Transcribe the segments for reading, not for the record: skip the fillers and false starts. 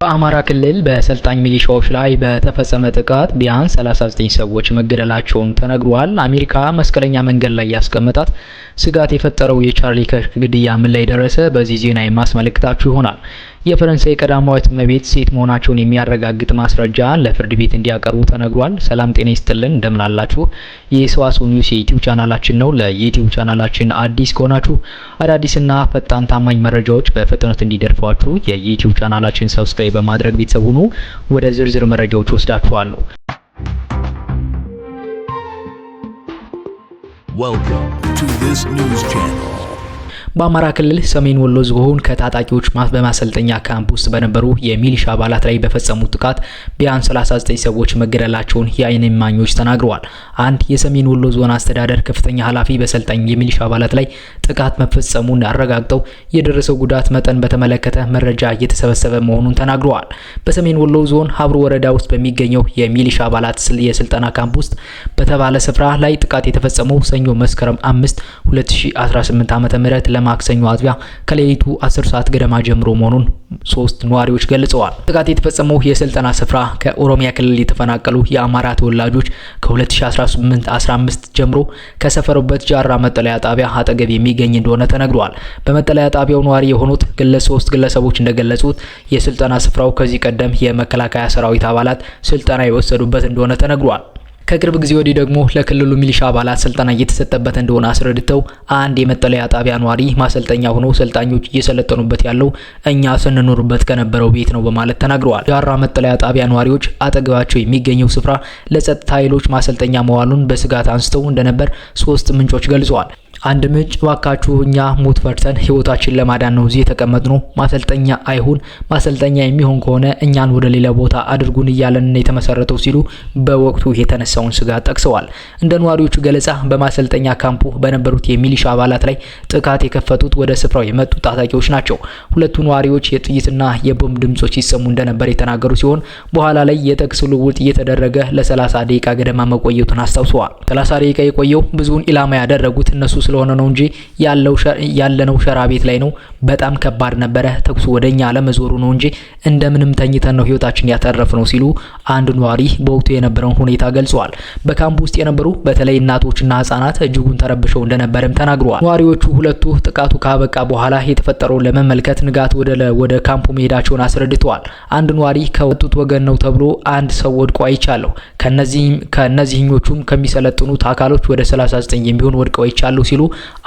በአማራ ክልል በሰልጣኝ ሚሊሻዎች ላይ በተፈጸመ ጥቃት ቢያንስ 39 ሰዎች መገደላቸውን ተነግሯል። አሜሪካ መስቀለኛ መንገድ ላይ ያስቀመጣት ስጋት የፈጠረው የቻርሊ ከርክ ግድያ ምን ላይ ደረሰ? በዚህ ዜና የማስመለክታችሁ ይሆናል። የፈረንሳይ ቀዳማዊት እመቤት ሴት መሆናቸውን የሚያረጋግጥ ማስረጃ ለፍርድ ቤት እንዲያቀርቡ ተነግሯል። ሰላም ጤና ይስጥልን፣ እንደምን አላችሁ? የሰዋስው ኒውስ የዩቲዩብ ቻናላችን ነው። ለዩቲዩብ ቻናላችን አዲስ ከሆናችሁ አዳዲስና ፈጣን ታማኝ መረጃዎች በፍጥነት እንዲደርሷችሁ የዩቲዩብ ቻናላችን ሰብስክራይብ በማድረግ ቤተሰብ ሁኑ። ወደ ዝርዝር መረጃዎች ወስዳችኋለሁ። Welcome to this news channel. በአማራ ክልል ሰሜን ወሎ ዞን ከታጣቂዎች በማሰልጠኛ ካምፕ ውስጥ በነበሩ የሚሊሻ አባላት ላይ በፈጸሙት ጥቃት ቢያንስ 39 ሰዎች መገደላቸውን የዓይን እማኞች ተናግረዋል። አንድ የሰሜን ወሎ ዞን አስተዳደር ከፍተኛ ኃላፊ በሰልጣኝ የሚሊሻ አባላት ላይ ጥቃት መፈጸሙን አረጋግጠው የደረሰው ጉዳት መጠን በተመለከተ መረጃ እየተሰበሰበ መሆኑን ተናግረዋል። በሰሜን ወሎ ዞን ሀብሩ ወረዳ ውስጥ በሚገኘው የሚሊሻ አባላት የስልጠና ካምፕ ውስጥ በተባለ ስፍራ ላይ ጥቃት የተፈጸመው ሰኞ መስከረም 5 2018 ዓ.ም ማክሰኞ አጥቢያ ከሌሊቱ 10 ሰዓት ገደማ ጀምሮ መሆኑን ሶስት ነዋሪዎች ገልጸዋል። ጥቃት የተፈጸመው የስልጠና ስፍራ ከኦሮሚያ ክልል የተፈናቀሉ የአማራ ተወላጆች ከ2018-15 ጀምሮ ከሰፈሩበት ጃራ መጠለያ ጣቢያ አጠገብ የሚገኝ እንደሆነ ተነግሯል። በመጠለያ ጣቢያው ነዋሪ የሆኑት ሶስት ግለሰቦች እንደገለጹት የስልጠና ስፍራው ከዚህ ቀደም የመከላከያ ሰራዊት አባላት ስልጠና የወሰዱበት እንደሆነ ተነግሯል። ከቅርብ ጊዜ ወዲህ ደግሞ ለክልሉ ሚሊሻ አባላት ስልጠና እየተሰጠበት እንደሆነ አስረድተው አንድ የመጠለያ ጣቢያ ነዋሪ ማሰልጠኛ ሆኖ ሰልጣኞች እየሰለጠኑበት ያለው እኛ ስንኖርበት ከነበረው ቤት ነው በማለት ተናግረዋል። ጃራ መጠለያ ጣቢያ ነዋሪዎች አጠገባቸው የሚገኘው ስፍራ ለጸጥታ ኃይሎች ማሰልጠኛ መዋሉን በስጋት አንስተው እንደነበር ሶስት ምንጮች ገልጸዋል። አንድ ምንጭ ባካችሁ እኛ ሞት ፈርተን ህይወታችን ለማዳን ነው እዚህ የተቀመጥነው፣ ማሰልጠኛ አይሁን፣ ማሰልጠኛ የሚሆን ከሆነ እኛን ወደ ሌላ ቦታ አድርጉን እያለን የተመሰረተው ሲሉ በወቅቱ የተነሳውን ስጋት ጠቅሰዋል። እንደ ነዋሪዎቹ ገለጻ በማሰልጠኛ ካምፑ በነበሩት የሚሊሻ አባላት ላይ ጥቃት የከፈቱት ወደ ስፍራው የመጡ ታጣቂዎች ናቸው። ሁለቱ ነዋሪዎች የጥይትና የቦምብ ድምጾች ሲሰሙ እንደነበር የተናገሩ ሲሆን በኋላ ላይ የተኩስ ልውውጥ እየተደረገ ለ30 ደቂቃ ገደማ መቆየቱን አስታውሰዋል። 30 ደቂቃ የቆየው ብዙውን ኢላማ ያደረጉት እነሱ ስለሆነ ነው እንጂ ያለነው ሸራ ቤት ላይ ነው። በጣም ከባድ ነበረ። ተኩሱ ወደኛ ለመዞሩ ነው እንጂ እንደምንም ተኝተን ነው ህይወታችን ያተረፍነው ሲሉ አንድ ነዋሪ በወቅቱ የነበረውን ሁኔታ ገልጸዋል። በካምፕ ውስጥ የነበሩ በተለይ እናቶችና ህጻናት እጅጉን ተረብሸው እንደነበርም ተናግረዋል። ነዋሪዎቹ ሁለቱ ጥቃቱ ካበቃ በኋላ የተፈጠረውን ለመመልከት ንጋት ወደ ካምፑ መሄዳቸውን አስረድተዋል። አንድ ነዋሪ ከወጡት ወገን ነው ተብሎ አንድ ሰው ወድቆ አይቻለሁ። ከነዚህኞቹም ከሚሰለጥኑት አካሎች ወደ 39 የሚሆን ወድቀው አይቻለሁ ሲሉ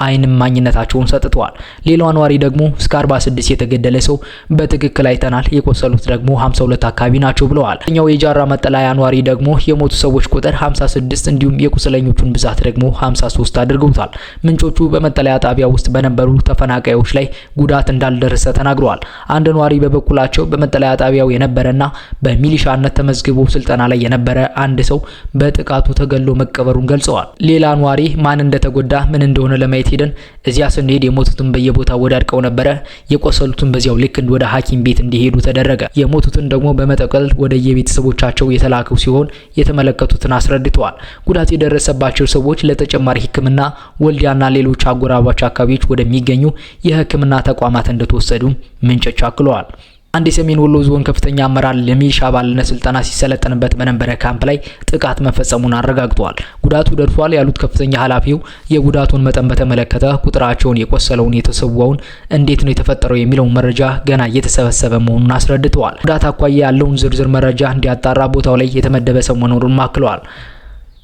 አይን ማኝነታቸውን ሰጥተዋል። ሌላው ነዋሪ ደግሞ እስከ 46 የተገደለ ሰው በትክክል አይተናል፣ የቆሰሉት ደግሞ 52 አካባቢ ናቸው ብለዋል። ኛው የጃራ መጠለያ ነዋሪ ደግሞ የሞቱ ሰዎች ቁጥር 56 እንዲሁም የቁስለኞቹን ብዛት ደግሞ 53 አድርገውታል። ምንጮቹ በመጠለያ ጣቢያ ውስጥ በነበሩ ተፈናቃዮች ላይ ጉዳት እንዳልደረሰ ተናግረዋል። አንድ ነዋሪ በበኩላቸው በመጠለያ ጣቢያው የነበረና በሚሊሻነት ተመዝግቦ ስልጠና ላይ የነበረ አንድ ሰው በጥቃቱ ተገሎ መቀበሩን ገልጸዋል። ሌላ ነዋሪ ማን እንደተጎዳ ምን እንደሆነ ለማየት ሄደን እዚያ ስንሄድ የሞቱትን በየቦታው ወዳድቀው ነበረ፣ የቆሰሉትን በዚያው ልክ ወደ ሐኪም ቤት እንዲሄዱ ተደረገ። የሞቱትን ደግሞ በመጠቅለል ወደ የቤተሰቦቻቸው የተላከው ሲሆን የተመለከቱትን አስረድተዋል። ጉዳት የደረሰባቸው ሰዎች ለተጨማሪ ሕክምና ወልዲያና ሌሎች አጎራባች አካባቢዎች ወደሚገኙ የሕክምና ተቋማት እንደተወሰዱ ምንጮች አክለዋል። አንድ የሰሜን ወሎ ዞን ከፍተኛ አመራር ለሚሊሻ አባልነት ስልጠና ሲሰለጥንበት በነበረ ካምፕ ላይ ጥቃት መፈጸሙን አረጋግጠዋል። ጉዳቱ ደርሷል ያሉት ከፍተኛ ኃላፊው የጉዳቱን መጠን በተመለከተ ቁጥራቸውን፣ የቆሰለውን፣ የተሰዋውን፣ እንዴት ነው የተፈጠረው የሚለውን መረጃ ገና እየተሰበሰበ መሆኑን አስረድተዋል። ጉዳት አኳያ ያለውን ዝርዝር መረጃ እንዲያጣራ ቦታው ላይ የተመደበ ሰው መኖሩን አክለዋል።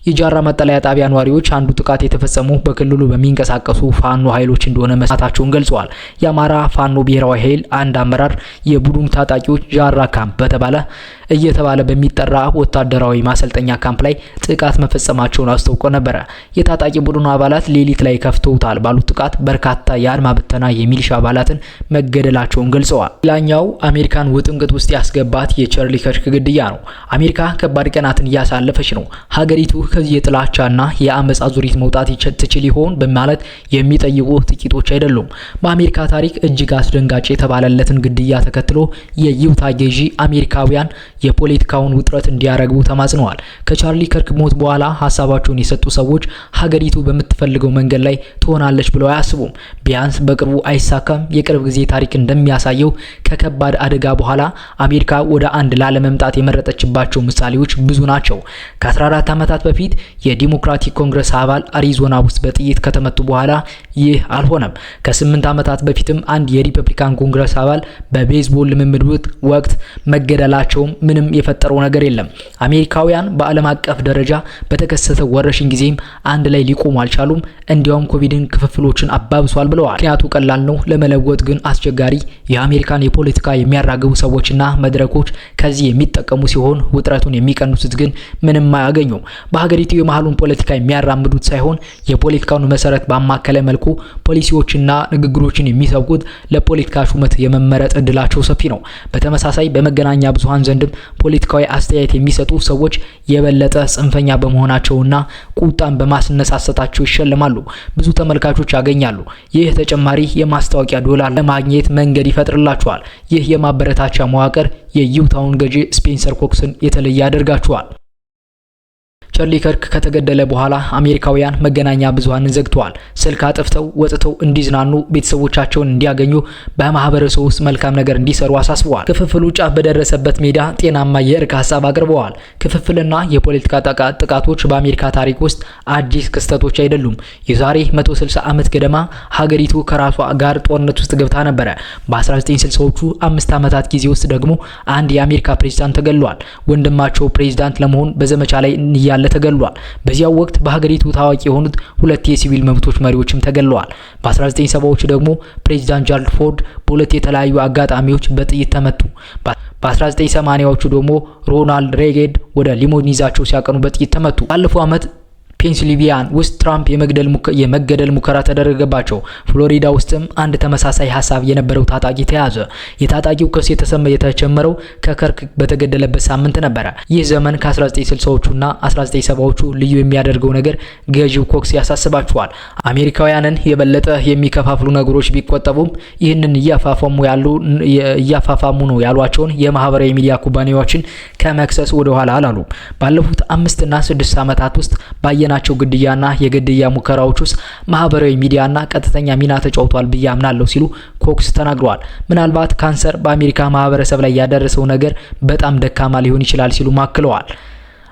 የጃራ መጠለያ ጣቢያ ነዋሪዎች አንዱ ጥቃት የተፈጸመው በክልሉ በሚንቀሳቀሱ ፋኖ ኃይሎች እንደሆነ መስማታቸውን ገልጸዋል። የአማራ ፋኖ ብሔራዊ ኃይል አንድ አመራር የቡድኑ ታጣቂዎች ጃራ ካምፕ እየተባለ በሚጠራ ወታደራዊ ማሰልጠኛ ካምፕ ላይ ጥቃት መፈጸማቸውን አስታውቆ ነበር። የታጣቂ ቡድኑ አባላት ሌሊት ላይ ከፍተውታል ባሉት ጥቃት በርካታ የአድማ ብተና የሚሊሻ አባላትን መገደላቸውን ገልጸዋል። ሌላኛው አሜሪካን ውጥንቅጥ ውስጥ ያስገባት የቻርሊ ከርክ ግድያ ነው። አሜሪካ ከባድ ቀናትን እያሳለፈች ነው። ሀገሪቱ ከዚህ የጥላቻና የአመጽ አዙሪት መውጣት ትችል ይሆን በማለት የሚጠይቁ ጥቂቶች አይደሉም። በአሜሪካ ታሪክ እጅግ አስደንጋጭ የተባለለትን ግድያ ተከትሎ የዩታ ገዢ አሜሪካውያን የፖለቲካውን ውጥረት እንዲያረግቡ ተማጽነዋል። ከቻርሊ ከርክ ሞት በኋላ ሀሳባቸውን የሰጡ ሰዎች ሀገሪቱ በምትፈልገው መንገድ ላይ ትሆናለች ብለው አያስቡም። ቢያንስ በቅርቡ አይሳካም። የቅርብ ጊዜ ታሪክ እንደሚያሳየው ከከባድ አደጋ በኋላ አሜሪካ ወደ አንድ ላለመምጣት የመረጠችባቸው ምሳሌዎች ብዙ ናቸው። ከ14 ዓመታት በፊት የዲሞክራቲክ ኮንግረስ አባል አሪዞና ውስጥ በጥይት ከተመቱ በኋላ ይህ አልሆነም። ከ8 ዓመታት በፊትም አንድ የሪፐብሊካን ኮንግረስ አባል በቤዝቦል ልምምድ ወቅት መገደላቸውም ምንም የፈጠረው ነገር የለም። አሜሪካውያን በዓለም አቀፍ ደረጃ በተከሰተ ወረርሽኝ ጊዜም አንድ ላይ ሊቆሙ አልቻሉም። እንዲያውም ኮቪድን ክፍፍሎችን አባብሷል ብለዋል። ምክንያቱ ቀላል ነው፣ ለመለወጥ ግን አስቸጋሪ። የአሜሪካን የፖለቲካ የሚያራግቡ ሰዎችና መድረኮች ከዚህ የሚጠቀሙ ሲሆን ውጥረቱን የሚቀንሱት ግን ምንም አያገኙም። በሀገሪቱ የመሃሉን ፖለቲካ የሚያራምዱት ሳይሆን የፖለቲካውን መሰረት ባማከለ መልኩ ፖሊሲዎችና ንግግሮችን የሚሰብኩት ለፖለቲካ ሹመት የመመረጥ እድላቸው ሰፊ ነው። በተመሳሳይ በመገናኛ ብዙሃን ዘንድም ፖለቲካዊ አስተያየት የሚሰጡ ሰዎች የበለጠ ጽንፈኛ በመሆናቸውና ቁጣን በማስነሳሳታቸው ይሸለማሉ፣ ብዙ ተመልካቾች ያገኛሉ። ይህ ተጨማሪ የማስታወቂያ ዶላር ለማግኘት መንገድ ይፈጥርላቸዋል። ይህ የማበረታቻ መዋቅር የዩታውን ገዢ ስፔንሰር ኮክስን የተለየ ያደርጋቸዋል። ቻርሊ ከርክ ከተገደለ በኋላ አሜሪካውያን መገናኛ ብዙሃንን ዘግተዋል። ስልክ አጥፍተው ወጥተው እንዲዝናኑ፣ ቤተሰቦቻቸውን እንዲያገኙ፣ በማህበረሰቡ ውስጥ መልካም ነገር እንዲሰሩ አሳስበዋል። ክፍፍሉ ጫፍ በደረሰበት ሜዳ ጤናማ የእርቅ ሀሳብ አቅርበዋል። ክፍፍልና የፖለቲካ ጥቃቶች በአሜሪካ ታሪክ ውስጥ አዲስ ክስተቶች አይደሉም። የዛሬ 160 ዓመት ገደማ ሀገሪቱ ከራሷ ጋር ጦርነት ውስጥ ገብታ ነበረ። በ1960ዎቹ 5 ዓመታት ጊዜ ውስጥ ደግሞ አንድ የአሜሪካ ፕሬዝዳንት ተገሏል። ወንድማቸው ፕሬዝዳንት ለመሆን በዘመቻ ላይ ያለ ተገሏል። በዚያው ወቅት በሀገሪቱ ታዋቂ የሆኑት ሁለት የሲቪል መብቶች መሪዎችም ተገለዋል። በ1970ዎቹ ደግሞ ፕሬዚዳንት ጀራልድ ፎርድ በሁለት የተለያዩ አጋጣሚዎች በጥይት ተመቱ። በ1980ዎቹ ደግሞ ሮናልድ ሬገን ወደ ሊሞኒዛቸው ሲያቀኑ በጥይት ተመቱ። ባለፈው ዓመት ፔንሲልቬኒያ ውስጥ ትራምፕ የመገደል ሙከራ ተደረገባቸው። ፍሎሪዳ ውስጥም አንድ ተመሳሳይ ሀሳብ የነበረው ታጣቂ ተያዘ። የታጣቂው ክስ የተጀመረው ከከርክ በተገደለበት ሳምንት ነበረ። ይህ ዘመን ከ1960ዎቹና 1970ዎቹ ልዩ የሚያደርገው ነገር ገዢው ኮክስ ያሳስባቸዋል። አሜሪካውያንን የበለጠ የሚከፋፍሉ ነገሮች ቢቆጠቡም ይህንን እያፋፋሙ ነው ያሏቸውን የማህበራዊ ሚዲያ ኩባንያዎችን ከመክሰስ ወደ ኋላ አላሉም። ባለፉት 5 እና 6 ዓመታት ውስጥ ናቸው ግድያና የግድያ ሙከራዎች ውስጥ ማህበራዊ ሚዲያና ቀጥተኛ ሚና ተጫውቷል ብዬ አምናለሁ ሲሉ ኮክስ ተናግረዋል። ምናልባት ካንሰር በአሜሪካ ማህበረሰብ ላይ ያደረሰው ነገር በጣም ደካማ ሊሆን ይችላል ሲሉ ማክለዋል።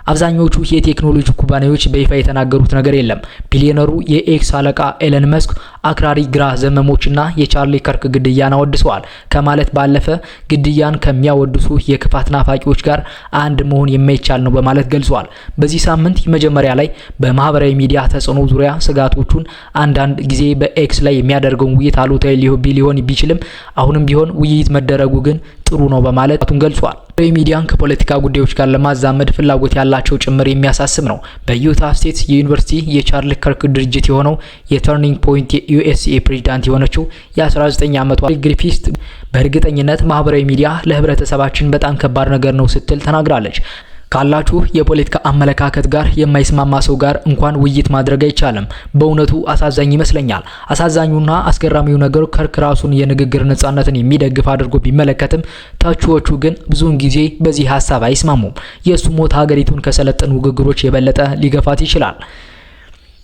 አብዛኞቹ የቴክኖሎጂ ኩባንያዎች በይፋ የተናገሩት ነገር የለም። ቢሊዮነሩ የኤክስ አለቃ ኤለን መስክ አክራሪ ግራ ዘመሞችና የቻርሊ ከርክ ግድያን አወድሰዋል ከማለት ባለፈ ግድያን ከሚያወድሱ የክፋት ናፋቂዎች ጋር አንድ መሆን የማይቻል ነው በማለት ገልጸዋል። በዚህ ሳምንት መጀመሪያ ላይ በማህበራዊ ሚዲያ ተጽዕኖ ዙሪያ ስጋቶቹን አንዳንድ ጊዜ በኤክስ ላይ የሚያደርገውን ውይይት አሉታዊ ሊሆን ቢችልም አሁንም ቢሆን ውይይት መደረጉ ግን ጥሩ ነው በማለት ገልጿል። ሚዲያን ከፖለቲካ ጉዳዮች ጋር ለማዛመድ ፍላጎት ያላቸው ጭምር የሚያሳስብ ነው። በዩታ ስቴት ዩኒቨርሲቲ የቻርሊ ከርክ ድርጅት የሆነው የተርኒንግ ፖይንት የዩኤስኤ ፕሬዝዳንት የሆነችው የ19 ዓመቷ ግሪፊስ በእርግጠኝነት ማህበራዊ ሚዲያ ለህብረተሰባችን በጣም ከባድ ነገር ነው ስትል ተናግራለች። ካላችሁ የፖለቲካ አመለካከት ጋር የማይስማማ ሰው ጋር እንኳን ውይይት ማድረግ አይቻልም። በእውነቱ አሳዛኝ ይመስለኛል። አሳዛኙና አስገራሚው ነገር ከርክ ራሱን የንግግር ነጻነትን የሚደግፍ አድርጎ ቢመለከትም ታችዎቹ ግን ብዙውን ጊዜ በዚህ ሀሳብ አይስማሙም። የእሱ ሞት ሀገሪቱን ከሰለጠኑ ንግግሮች የበለጠ ሊገፋት ይችላል።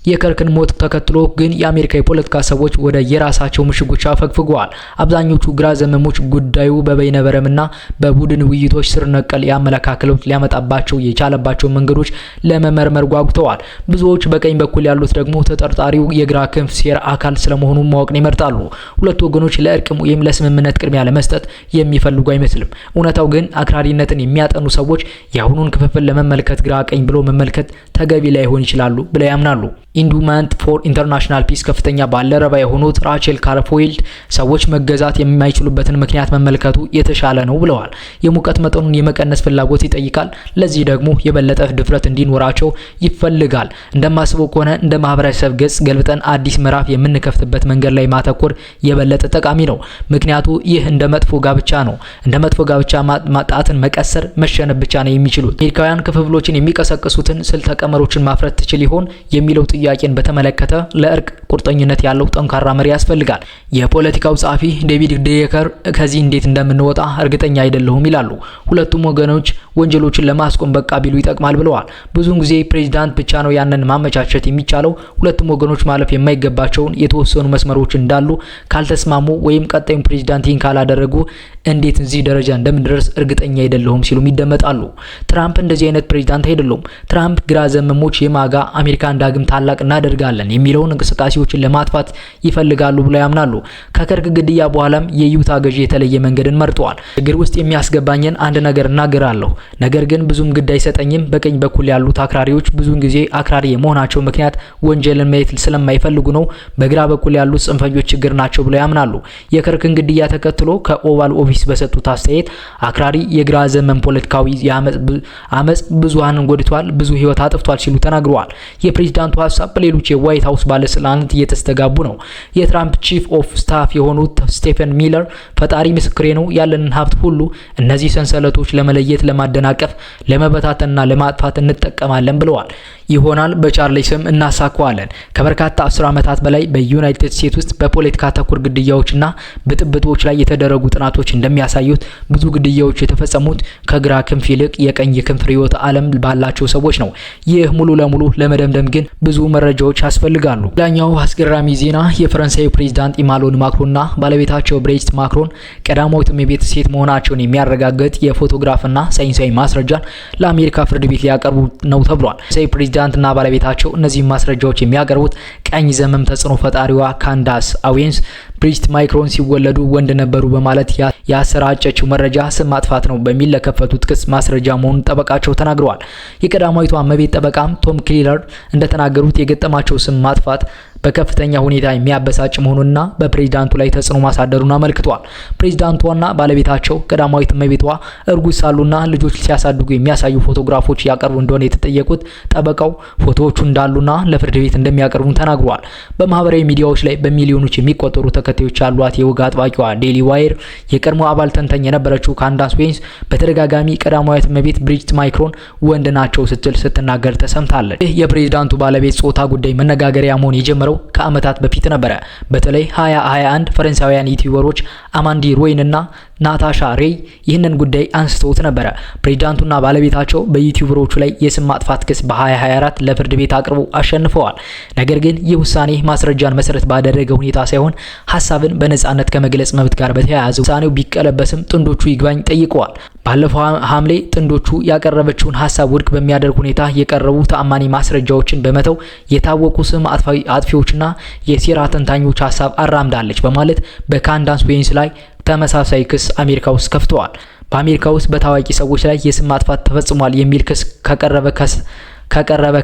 የከርክን ሞት ተከትሎ ግን የአሜሪካ የፖለቲካ ሰዎች ወደ የራሳቸው ምሽጎች አፈግፍገዋል። አብዛኞቹ ግራ ዘመሞች ጉዳዩ በበይነበረምና በቡድን ውይይቶች ስር ነቀል የአመለካከት ሊያመጣባቸው የቻለባቸው መንገዶች ለመመርመር ጓጉተዋል። ብዙዎች በቀኝ በኩል ያሉት ደግሞ ተጠርጣሪው የግራ ክንፍ ሴራ አካል ስለመሆኑ ማወቅን ይመርጣሉ። ሁለቱ ወገኖች ለእርቅም ወይም ለስምምነት ቅድሚያ ለመስጠት የሚፈልጉ አይመስልም። እውነታው ግን አክራሪነትን የሚያጠኑ ሰዎች የአሁኑን ክፍፍል ለመመልከት ግራ ቀኝ ብሎ መመልከት ተገቢ ላይሆን ይችላሉ ብለው ያምናሉ። ኢንዱመንት ፎር ኢንተርናሽናል ፒስ ከፍተኛ ባልደረባ የሆኑት ራቸል ካርፎይልድ ሰዎች መገዛት የማይችሉበትን ምክንያት መመልከቱ የተሻለ ነው ብለዋል። የሙቀት መጠኑን የመቀነስ ፍላጎት ይጠይቃል። ለዚህ ደግሞ የበለጠ ድፍረት እንዲኖራቸው ይፈልጋል። እንደማስበው ከሆነ እንደ ማህበረሰብ ገጽ ገልብጠን አዲስ ምዕራፍ የምንከፍትበት መንገድ ላይ ማተኮር የበለጠ ጠቃሚ ነው። ምክንያቱ ይህ እንደ መጥፎ ጋብቻ ነው። እንደ መጥፎ ጋብቻ ማጣትን መቀሰር መሸነፍ ብቻ ነው የሚችሉት። አሜሪካውያን ክፍፍሎችን የሚቀሰቅሱትን ስልተ ቀመሮችን ማፍረት ትችል ይሆን የሚለው ጥያቄን በተመለከተ ለእርቅ ቁርጠኝነት ያለው ጠንካራ መሪ ያስፈልጋል። የፖለቲካው ጸሐፊ ዴቪድ ዴከር ከዚህ እንዴት እንደምንወጣ እርግጠኛ አይደለሁም ይላሉ። ሁለቱም ወገኖች ወንጀሎችን ለማስቆም በቃ ቢሉ ይጠቅማል ብለዋል። ብዙውን ጊዜ ፕሬዝዳንት ብቻ ነው ያንን ማመቻቸት የሚቻለው። ሁለቱም ወገኖች ማለፍ የማይገባቸውን የተወሰኑ መስመሮች እንዳሉ ካልተስማሙ ወይም ቀጣዩ ፕሬዝዳንት ይህን ካላደረጉ እንዴት እዚህ ደረጃ እንደምንደርስ እርግጠኛ አይደለሁም ሲሉም ይደመጣሉ። ትራምፕ እንደዚህ አይነት ፕሬዝዳንት አይደሉም። ትራምፕ ግራ ዘመሞች የማጋ አሜሪካን ዳግም ታላቅ እናደርጋለን የሚለውን እንቅስቃሴዎችን ለማጥፋት ይፈልጋሉ ብለው ያምናሉ። ከከርክ ግድያ በኋላም የዩታ ገዢ የተለየ መንገድን መርጠዋል። ችግር ውስጥ የሚያስገባኝን አንድ ነገር እናገራለሁ፣ ነገር ግን ብዙም ግድ አይሰጠኝም። በቀኝ በኩል ያሉት አክራሪዎች ብዙውን ጊዜ አክራሪ የመሆናቸው ምክንያት ወንጀልን ማየት ስለማይፈልጉ ነው። በግራ በኩል ያሉት ጽንፈኞች ችግር ናቸው ብለው ያምናሉ። የከርክን ግድያ ተከትሎ ከኦቫል ኦፊስ በሰጡት አስተያየት አክራሪ የግራ ዘመን ፖለቲካዊ አመጽ ብዙሃንን ጎድቷል፣ ብዙ ህይወት አጥፍቷል ሲሉ ተናግረዋል። የፕሬዝዳንቱ ሀሳብ በሌሎች የዋይት ሀውስ ባለስልጣናት እየተስተጋቡ ነው። የትራምፕ ቺፍ ኦፍ ስታፍ የሆኑት ስቴፈን ሚለር ፈጣሪ ምስክሬ ነው፣ ያለንን ሀብት ሁሉ እነዚህ ሰንሰለቶች ለመለየት፣ ለማደናቀፍ፣ ለመበታተንና ለማጥፋት እንጠቀማለን ብለዋል። ይሆናል በቻርሊ ስም እናሳካዋለን። ከበርካታ 10 ዓመታት በላይ በዩናይትድ ስቴትስ ውስጥ በፖለቲካ ተኮር ግድያዎችና ብጥብጦች ላይ የተደረጉ ጥናቶች እንደሚያሳዩት ብዙ ግድያዎች የተፈጸሙት ከግራ ክንፍ ይልቅ የቀኝ ክንፍ ርዕዮተ ዓለም ባላቸው ሰዎች ነው። ይህ ሙሉ ለሙሉ ለመደምደም ግን ብዙ መረጃዎች ያስፈልጋሉ። ሌላኛው አስገራሚ ዜና የፈረንሳዩ ፕሬዝዳንት ኢማኑኤል ማክሮንና ባለቤታቸው ብሬት ማክሮን ቀዳማዊት እመቤት ሴት መሆናቸውን የሚያረጋግጥ የፎቶግራፍና ሳይንሳዊ ማስረጃን ለአሜሪካ ፍርድ ቤት ሊያቀርቡ ነው ተብሏል። ፕሬዝዳንትና ባለቤታቸው እነዚህ ማስረጃዎች የሚያቀርቡት ቀኝ ዘመም ተጽዕኖ ፈጣሪዋ ካንዳስ አዌንስ ብሪት ማይክሮን ሲወለዱ ወንድ ነበሩ በማለት ያሰራጨችው መረጃ ስም ማጥፋት ነው በሚል ለከፈቱት ክስ ማስረጃ መሆኑን ጠበቃቸው ተናግረዋል። የቀዳማዊቷ እመቤት ጠበቃም ቶም ክሊለር እንደተናገሩት የገጠማቸው ስም ማጥፋት በከፍተኛ ሁኔታ የሚያበሳጭ መሆኑንና በፕሬዝዳንቱ ላይ ተጽዕኖ ማሳደሩን አመልክቷል። ፕሬዝዳንቷና ባለቤታቸው ቀዳማዊት እመቤቷ እርጉዝ ሳሉና ልጆች ሲያሳድጉ የሚያሳዩ ፎቶግራፎች ያቀርቡ እንደሆነ የተጠየቁት ጠበቃው ፎቶዎቹ እንዳሉና ለፍርድ ቤት እንደሚያቀርቡ ተናግረዋል። በማህበራዊ ሚዲያዎች ላይ በሚሊዮኖች የሚቆጠሩ ተከታዮች ያሏት የወግ አጥባቂዋ ዴሊ ዋይር የቀድሞ አባል ተንታኝ የነበረችው ካንዳስ ዌንስ በተደጋጋሚ ቀዳማዊት እመቤት ብሪት ማይክሮን ወንድ ናቸው ስትል ስትናገር ተሰምታለች። ይህ የፕሬዝዳንቱ ባለቤት ጾታ ጉዳይ መነጋገሪያ መሆን የጀመረው ከአመታት በፊት ነበረ። በተለይ 2021 ፈረንሳውያን ዩቲዩበሮች አማንዲ ሮይን እና ናታሻ ሬይ ይህንን ጉዳይ አንስተውት ነበረ። ፕሬዝዳንቱና ባለቤታቸው በዩቲዩበሮቹ ላይ የስም ማጥፋት ክስ በ2024 ለፍርድ ቤት አቅርበው አሸንፈዋል። ነገር ግን ይህ ውሳኔ ማስረጃን መሰረት ባደረገ ሁኔታ ሳይሆን ሀሳብን በነጻነት ከመግለጽ መብት ጋር በተያያዘ ውሳኔው ቢቀለበስም ጥንዶቹ ይግባኝ ጠይቀዋል። ባለፈው ሐምሌ ጥንዶቹ ያቀረበችውን ሀሳብ ውድቅ በሚያደርግ ሁኔታ የቀረቡ ተአማኒ ማስረጃዎችን በመተው የታወቁ ስም አጥፊዎችና የሴራ ተንታኞች ሀሳብ አራምዳለች በማለት በካንዳስ ዌንስ ላይ ተመሳሳይ ክስ አሜሪካ ውስጥ ከፍተዋል። በአሜሪካ ውስጥ በታዋቂ ሰዎች ላይ የስም ማጥፋት ተፈጽሟል የሚል ክስ ከቀረበ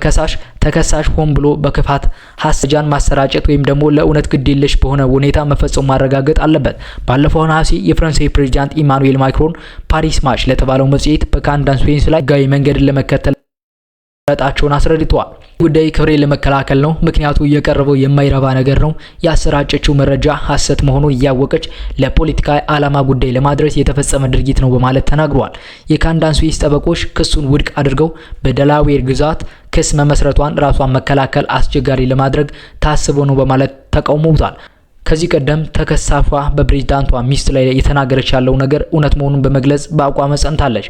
ተከሳሽ ሆን ብሎ በክፋት ሀሰጃን ማሰራጨት ወይም ደግሞ ለእውነት ግዴለሽ በሆነ ሁኔታ መፈጸሙ ማረጋገጥ አለበት። ባለፈው ነሐሴ የፈረንሳይ ፕሬዝዳንት ኢማኑኤል ማክሮን ፓሪስ ማች ለተባለው መጽሔት በካንዳስ ዌንስ ላይ ህጋዊ መንገድን ለመከተል ጣቸውን አስረድተዋል። ጉዳይ ክብሬን ለመከላከል ነው፣ ምክንያቱ እየቀረበው የማይረባ ነገር ነው። ያሰራጨችው መረጃ ሐሰት መሆኑን እያወቀች ለፖለቲካ ዓላማ ጉዳይ ለማድረስ የተፈጸመ ድርጊት ነው በማለት ተናግረዋል። የካንዳስ ዌንስ ጠበቆች ክሱን ውድቅ አድርገው በደላዌር ግዛት ክስ መመስረቷን ራሷን መከላከል አስቸጋሪ ለማድረግ ታስቦ ነው በማለት ተቃውመውታል። ከዚህ ቀደም ተከሳሿ በፕሬዝዳንቷ ሚስት ላይ የተናገረች ያለው ነገር እውነት መሆኑን በመግለጽ በአቋም ጸንታለች።